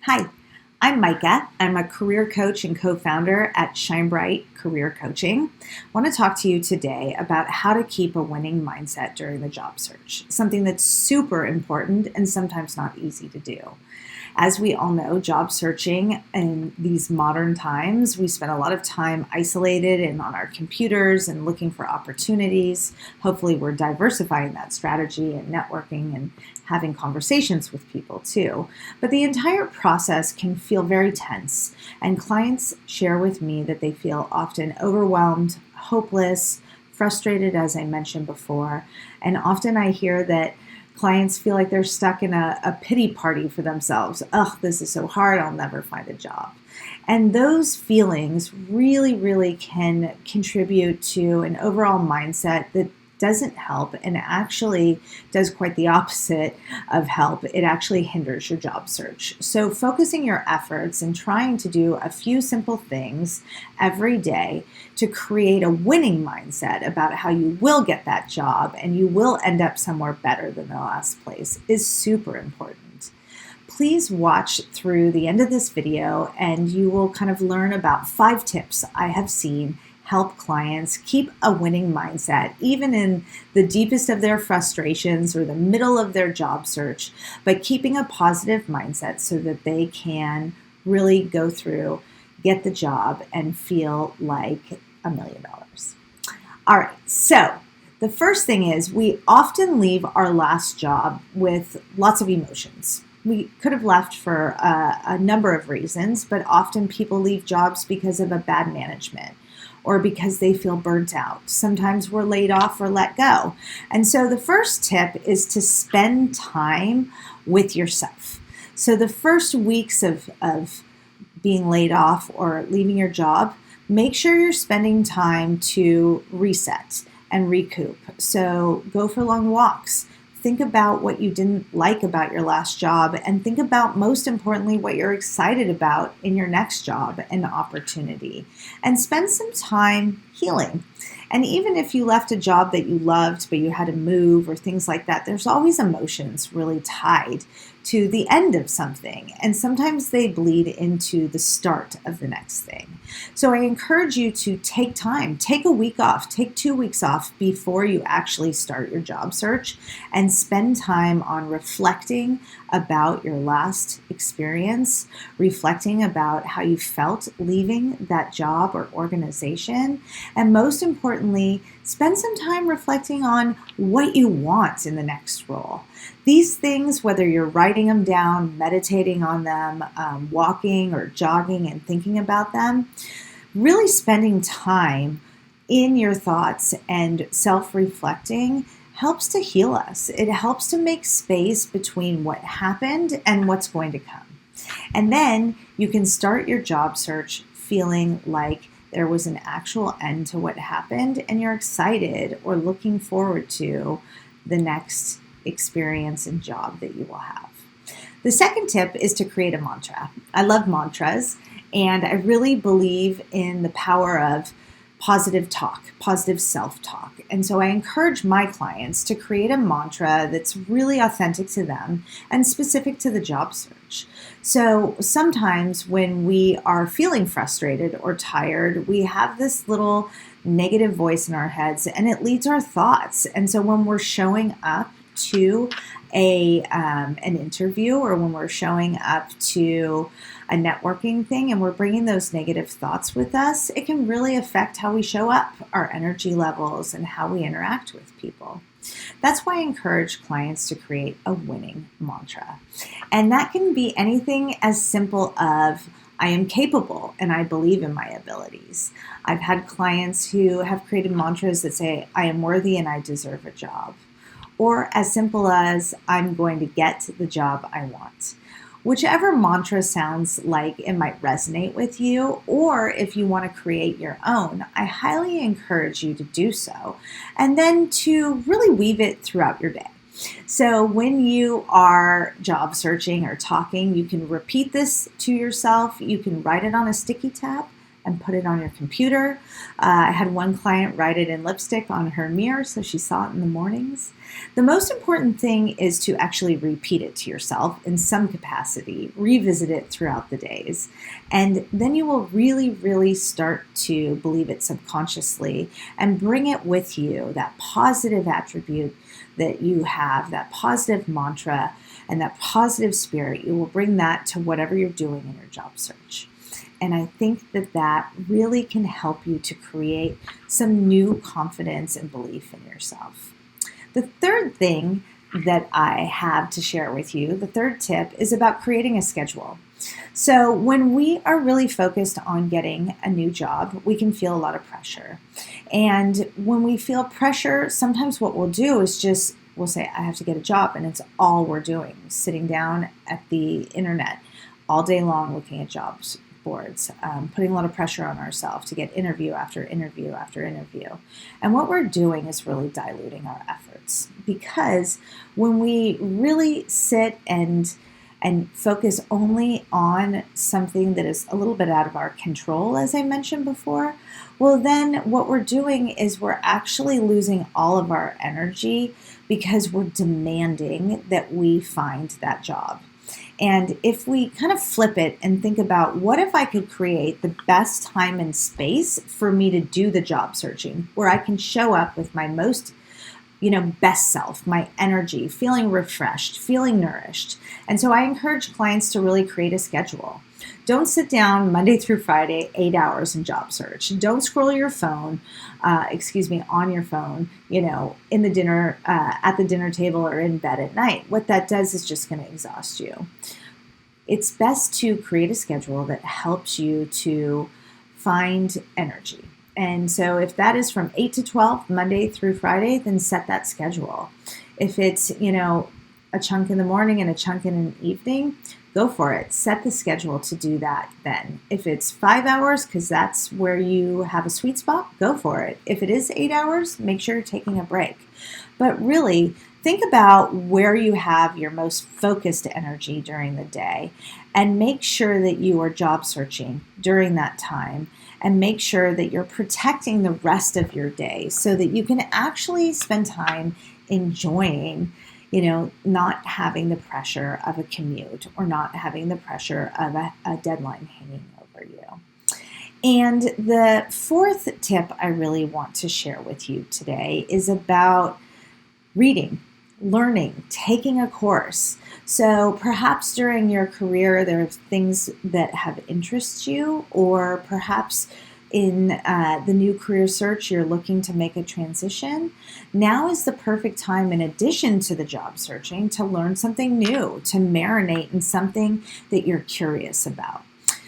Hi, I'm Micah. I'm a career coach and co-founder at Shinebright Career Coaching. I want to talk to you today about how to keep a winning mindset during the job search, something that's super important and sometimes not easy to do. As we all know, job searching in these modern times, we spend a lot of time isolated and on our computers and looking for opportunities. Hopefully we're diversifying that strategy and networking and having conversations with people too. But the entire process can feel very tense, and clients share with me that they feel often overwhelmed, hopeless, frustrated, as I mentioned before. And often I hear that clients feel like they're stuck in a pity party for themselves. Ugh, this is so hard, I'll never find a job. And those feelings really can contribute to an overall mindset that doesn't help and actually does quite the opposite of help. It actually hinders your job search. So focusing your efforts and trying to do a few simple things every day to create a winning mindset about how you will get that job and you will end up somewhere better than the last place is super important. Please watch through the end of this video and you will kind of learn about 5 tips I have seen help clients keep a winning mindset, even in the deepest of their frustrations or the middle of their job search, but keeping a positive mindset so that they can really go through, get the job, and feel like $1 million. All right, so the first thing is we often leave our last job with lots of emotions. We could have left for a number of reasons, but often people leave jobs because of a bad management or because they feel burnt out. Sometimes we're laid off or let go. And so the first tip is to spend time with yourself. So the first weeks of being laid off or leaving your job, make sure you're spending time to reset and recoup. So go for long walks. Think about what you didn't like about your last job and think about, most importantly, what you're excited about in your next job and opportunity. And spend some time healing. And even if you left a job that you loved, but you had to move or things like that, there's always emotions really tied to the end of something. And sometimes they bleed into the start of the next thing. So I encourage you to take time, take a week off, take 2 weeks off before you actually start your job search and spend time on reflecting about your last experience, reflecting about how you felt leaving that job or organization, and most importantly, spend some time reflecting on what you want in the next role. These things, whether you're writing them down, meditating on them, walking or jogging and thinking about them, really spending time in your thoughts and self-reflecting helps to heal us. It helps to make space between what happened and what's going to come. And then you can start your job search feeling like there was an actual end to what happened and you're excited or looking forward to the next experience and job that you will have. The second tip is to create a mantra. I love mantras, and I really believe in the power of positive talk, positive self-talk. And so I encourage my clients to create a mantra that's really authentic to them and specific to the job search. So sometimes when we are feeling frustrated or tired, we have this little negative voice in our heads and it leads our thoughts. And so when we're showing up to an interview or when we're showing up to a networking thing and we're bringing those negative thoughts with us, it can really affect how we show up, our energy levels, and how we interact with people. That's why I encourage clients to create a winning mantra. And that can be anything as simple as, I am capable and I believe in my abilities. I've had clients who have created mantras that say, I am worthy and I deserve a job. Or as simple as, I'm going to get the job I want. Whichever mantra sounds like it might resonate with you, or if you want to create your own, I highly encourage you to do so, and then to really weave it throughout your day. So when you are job searching or talking, you can repeat this to yourself, you can write it on a sticky tab, and put it on your computer. I had one client write it in lipstick on her mirror so she saw it in the mornings. The most important thing is to actually repeat it to yourself in some capacity, revisit it throughout the days, and then you will really, really start to believe it subconsciously and bring it with you, that positive attribute that you have, that positive mantra and that positive spirit. You will bring that to whatever you're doing in your job search. And I think that that really can help you to create some new confidence and belief in yourself. The third thing that I have to share with you, the third tip, is about creating a schedule. So when we are really focused on getting a new job, we can feel a lot of pressure. And when we feel pressure, sometimes what we'll do is we'll say, I have to get a job, and it's all we're doing, sitting down at the internet all day long looking at jobs boards, putting a lot of pressure on ourselves to get interview after interview after interview. And what we're doing is really diluting our efforts, because when we really sit and focus only on something that is a little bit out of our control, as I mentioned before, well, then what we're doing is we're actually losing all of our energy because we're demanding that we find that job. And if we kind of flip it and think about, what if I could create the best time and space for me to do the job searching, where I can show up with my most best self, my energy, feeling refreshed, feeling nourished. And so I encourage clients to really create a schedule. Don't sit down Monday through Friday, 8 hours in job search. Don't scroll your phone, on your phone, in the dinner, at the dinner table or in bed at night. What that does is just going to exhaust you. It's best to create a schedule that helps you to find energy. And so if that is from 8 to 12, Monday through Friday, then set that schedule. If it's, a chunk in the morning and a chunk in the evening, go for it. Set the schedule to do that then. If it's 5 hours, because that's where you have a sweet spot, go for it. If it is 8 hours, make sure you're taking a break. But really, think about where you have your most focused energy during the day, and make sure that you are job searching during that time, and make sure that you're protecting the rest of your day so that you can actually spend time enjoying, not having the pressure of a commute or not having the pressure of a deadline hanging over you. And the fourth tip I really want to share with you today is about reading, learning, taking a course. So perhaps during your career, there are things that have interested you, or perhaps in the new career search, you're looking to make a transition. Now is the perfect time, in addition to the job searching, to learn something new, to marinate in something that you're curious about.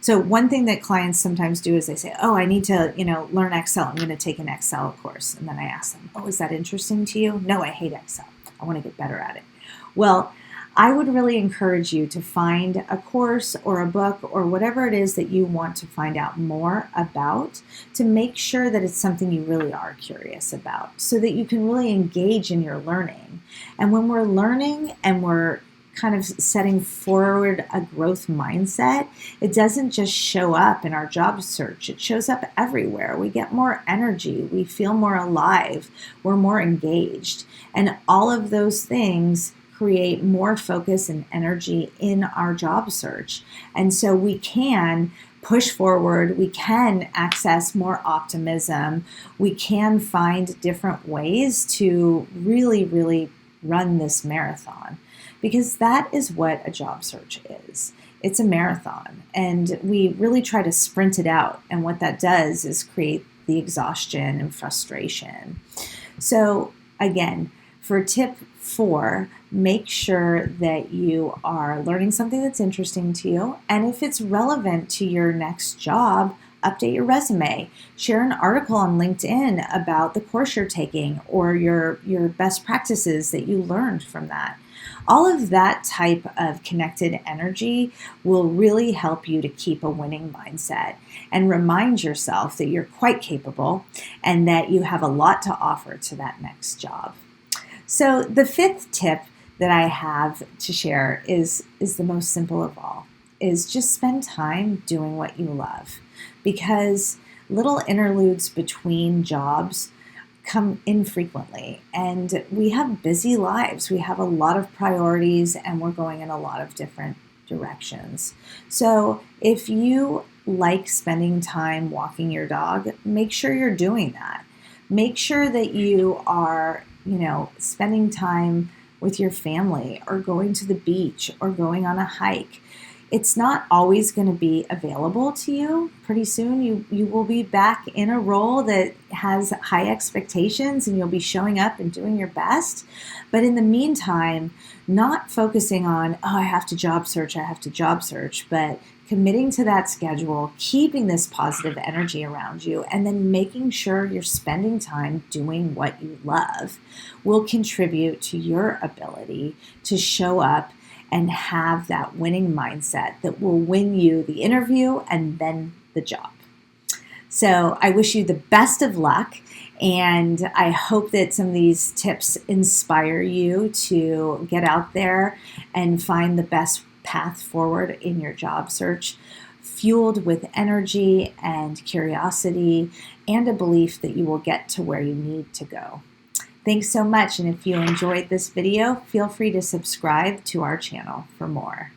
So one thing that clients sometimes do is they say, I need to, learn Excel. I'm going to take an Excel course. And then I ask them, is that interesting to you? No, I hate Excel. I want to get better at it. Well, I would really encourage you to find a course or a book or whatever it is that you want to find out more about, to make sure that it's something you really are curious about, so that you can really engage in your learning. And when we're learning and we're kind of setting forward a growth mindset, it doesn't just show up in our job search. It shows up everywhere. We get more energy. We feel more alive. We're more engaged. And all of those things create more focus and energy in our job search. And so we can push forward, we can access more optimism, we can find different ways to really, really run this marathon, because that is what a job search is. It's a marathon, and we really try to sprint it out. And what that does is create the exhaustion and frustration. So again, for tip 4, make sure that you are learning something that's interesting to you. And if it's relevant to your next job, update your resume. Share an article on LinkedIn about the course you're taking, or your best practices that you learned from that. All of that type of connected energy will really help you to keep a winning mindset and remind yourself that you're quite capable and that you have a lot to offer to that next job. So the 5th tip that I have to share is the most simple of all. is just spend time doing what you love, because little interludes between jobs come infrequently, and we have busy lives. We have a lot of priorities, and we're going in a lot of different directions. So if you like spending time walking your dog, make sure you're doing that. Make sure that you are, spending time with your family, or going to the beach, or going on a hike. It's not always going to be available to you. Pretty soon you will be back in a role that has high expectations, and you'll be showing up and doing your best. But in the meantime, not focusing on, I have to job search, but committing to that schedule, keeping this positive energy around you, and then making sure you're spending time doing what you love will contribute to your ability to show up and have that winning mindset that will win you the interview and then the job. So I wish you the best of luck, and I hope that some of these tips inspire you to get out there and find the best path forward in your job search, fueled with energy and curiosity and a belief that you will get to where you need to go. Thanks so much, and if you enjoyed this video, feel free to subscribe to our channel for more.